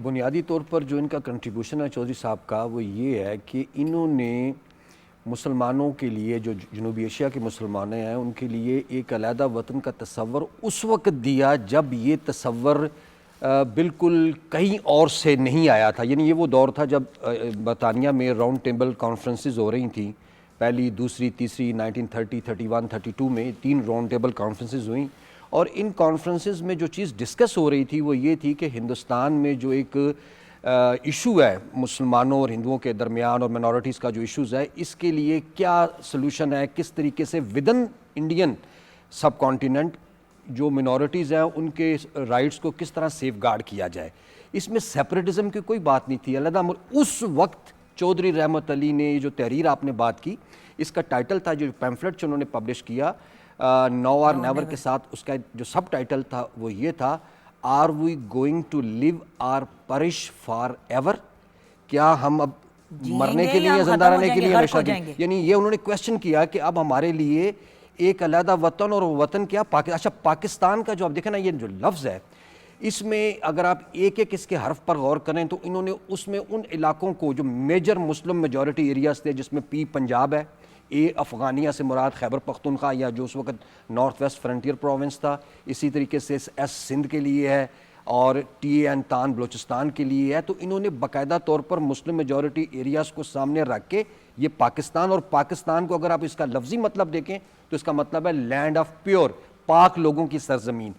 بنیادی طور پر جو ان کا کنٹریبیوشن ہے چودھری صاحب کا وہ یہ ہے کہ انہوں نے مسلمانوں کے لیے جو جنوبی ایشیا کے مسلمان ہیں ان کے لیے ایک علیحدہ وطن کا تصور اس وقت دیا جب یہ تصور بالکل کہیں اور سے نہیں آیا تھا. یعنی یہ وہ دور تھا جب برطانیہ میں راؤنڈ ٹیبل کانفرنسز ہو رہی تھیں، پہلی، دوسری، تیسری، 1930، 31، 32 میں 3 راؤنڈ ٹیبل کانفرنسز ہوئیں. اور ان کانفرنسز میں جو چیز ڈسکس ہو رہی تھی وہ یہ تھی کہ ہندوستان میں جو ایک ایشو ہے مسلمانوں اور ہندوؤں کے درمیان اور منورٹیز کا جو ایشوز ہے، اس کے لیے کیا سلوشن ہے، کس طریقے سے ودن انڈین سب کانٹیننٹ جو منورٹیز ہیں ان کے رائٹس کو کس طرح سیف گارڈ کیا جائے. اس میں سیپریٹزم کی کوئی بات نہیں تھی. علیحدہ اس وقت چودھری رحمت علی نے جو تحریر آپ نے بات کی، اس کا ٹائٹل تھا، جو پیمفلٹ انہوں نے پبلش کیا نو اور نیور کے ساتھ، اس کا جو سب ٹائٹل تھا وہ یہ تھا، are we going to leave our parish forever ایور، کیا ہم اب مرنے کے لیے، زندہ رہنے کے لیے ہمیشہ کے. یعنی یہ انہوں نے کویسچن کیا کہ اب ہمارے لیے ایک علیحدہ وطن، اور وطن کیا، اچھا پاکستان کا جو اب دیکھیں نا یہ جو لفظ ہے، اس میں اگر آپ ایک ایک اس کے حرف پر غور کریں تو انہوں نے اس میں ان علاقوں کو جو میجر مسلم میجورٹی ایریاز تھے، جس میں پی پنجاب ہے، اے افغانیہ سے مراد خیبر پختونخوا یا جو اس وقت نارتھ ویسٹ فرنٹیئر پروونس تھا، اسی طریقے سے ایس سندھ کے لیے ہے، اور ٹی این تان بلوچستان کے لیے ہے. تو انہوں نے باقاعدہ طور پر مسلم میجورٹی ایریاز کو سامنے رکھ کے یہ پاکستان، اور پاکستان کو اگر آپ اس کا لفظی مطلب دیکھیں تو اس کا مطلب ہے لینڈ آف پیور، پاک لوگوں کی سرزمین.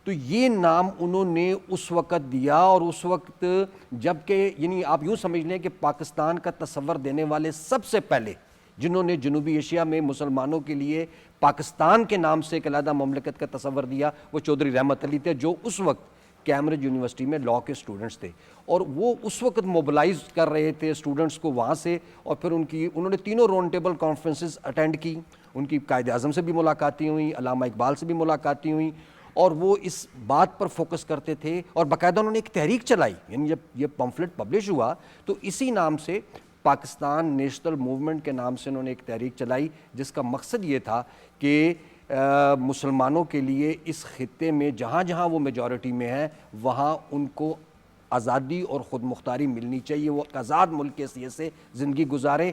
تو یہ نام انہوں نے اس وقت دیا، اور اس وقت جب کہ یعنی آپ یوں سمجھ لیں کہ پاکستان کا تصور دینے والے سب سے پہلے جنہوں نے جنوبی ایشیا میں مسلمانوں کے لیے پاکستان کے نام سے ایک علیحدہ مملکت کا تصور دیا، وہ چودھری رحمت علی تھے، جو اس وقت کیمبرج یونیورسٹی میں لاء کے اسٹوڈنٹس تھے. اور وہ اس وقت موبلائز کر رہے تھے اسٹوڈنٹس کو وہاں سے، اور پھر انہوں نے تینوں راؤنڈ ٹیبل کانفرنسز اٹینڈ کی. ان کی قائد اعظم سے بھی ملاقاتیں ہوئیں، علامہ اقبال سے بھی ملاقاتیں ہوئیں، اور وہ اس بات پر فوکس کرتے تھے. اور باقاعدہ انہوں نے ایک تحریک چلائی. یعنی جب یہ پمفلٹ پبلش ہوا تو اسی نام سے پاکستان نیشنل موومنٹ کے نام سے انہوں نے ایک تحریک چلائی، جس کا مقصد یہ تھا کہ مسلمانوں کے لیے اس خطے میں جہاں جہاں وہ میجورٹی میں ہیں وہاں ان کو آزادی اور خود مختاری ملنی چاہیے، وہ آزاد ملک کی حیثیت سے زندگی گزاریں.